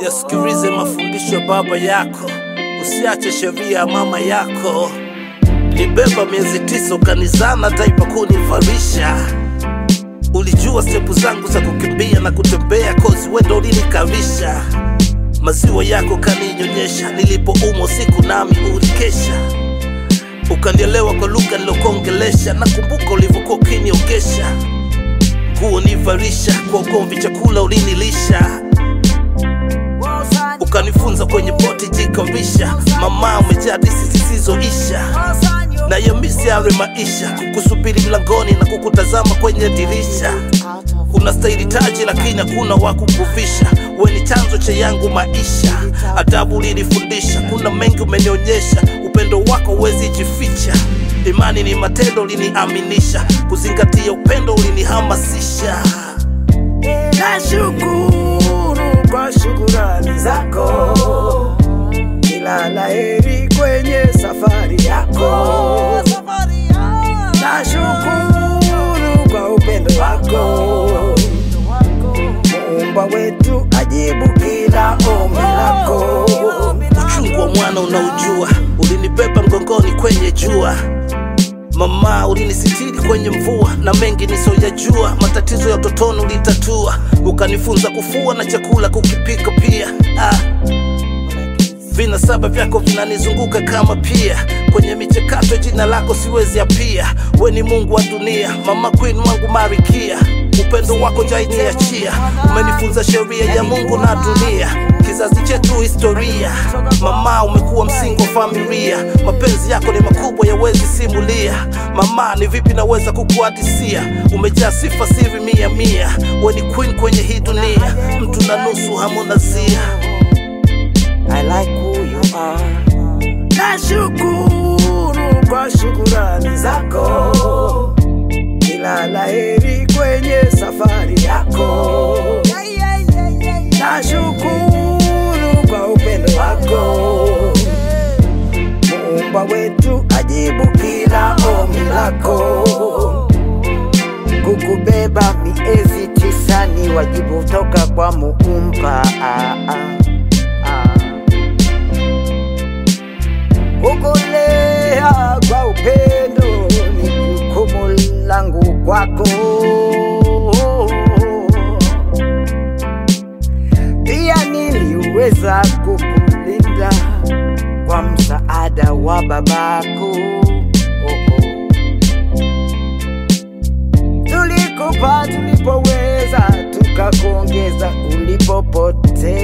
Yasikilize mafundisho ya baba yako, usiache sheria ya mama yako. Nibeba miezi 9 ukanizana taipa kunifarisha. Ulijua stepu zangu za kukimbia na kutembea, kozi wendo ulinikarisha. Maziwa yako kaninyonyesha, nilipoumwa siku nami ulikesha. Ukanielewa kwa lugha nilokuongelesha, nakumbuka ulivyokuwa ukiniogesha. Nguo nivarisha, kwa ugomvi chakula ulinilisha. Ukanifunza kwenye poti jikarisha. Mama umejaa disi zisizoisha, na yamisi yale maisha, kukusubiri mlangoni na kukutazama kwenye dirisha. Unastahili taji lakini hakuna wakukuvisha. We ni chanzo cha yangu maisha, adabu ulinifundisha. Kuna mengi umenionyesha, upendo wako huwezi jificha. Imani ni matendo uliniaminisha, kuzingatia upendo ulinihamasisha. Nashukuru kwa shukurani zako, kila laheri kwenye safari yako. Nashukuru kwa upendo wako, Muumba wetu ajibu kila ombi lako. Uchungu wa mwana unaujua, ulinibeba mgongoni kwenye jua. Mama ulinisitiri kwenye mvua, na mengi nisoyajua. Matatizo ya utotoni ulitatua, ukanifunza kufua na chakula kukipika pia. Vinasaba vyako vinanizunguka kama pia, kwenye michekato jina lako siwezi apia. We ni Mungu wa dunia, mama queen wangu marikia. Upendo wako jainiachia, umenifunza sheria ya Mungu na dunia. Kizazi chetu historia, mama umekuwa msingi wa familia. Mapenzi yako ni makubwa yawezi simulia. Mama ni vipi naweza kukuhadisia, umejaa sifa siri 100. We ni queen kwenye hii dunia, mtu na nusu hamonazia. I like who you are. Nashukuru kwa shukurani zako, kila laheri kwenye safari yako. Nashukuru kwa upendo wako, Muumba wetu ajibu kila ombi lako. Kukubeba miezi 9 ni wajibu toka kwa Muumba. Kukulea kwa upendo ni jukumu langu kwako. Pia niliweza kukulinda kwa msaada wa babako. Tulikupa tulipoweza, tukakuongeza ulipopotea.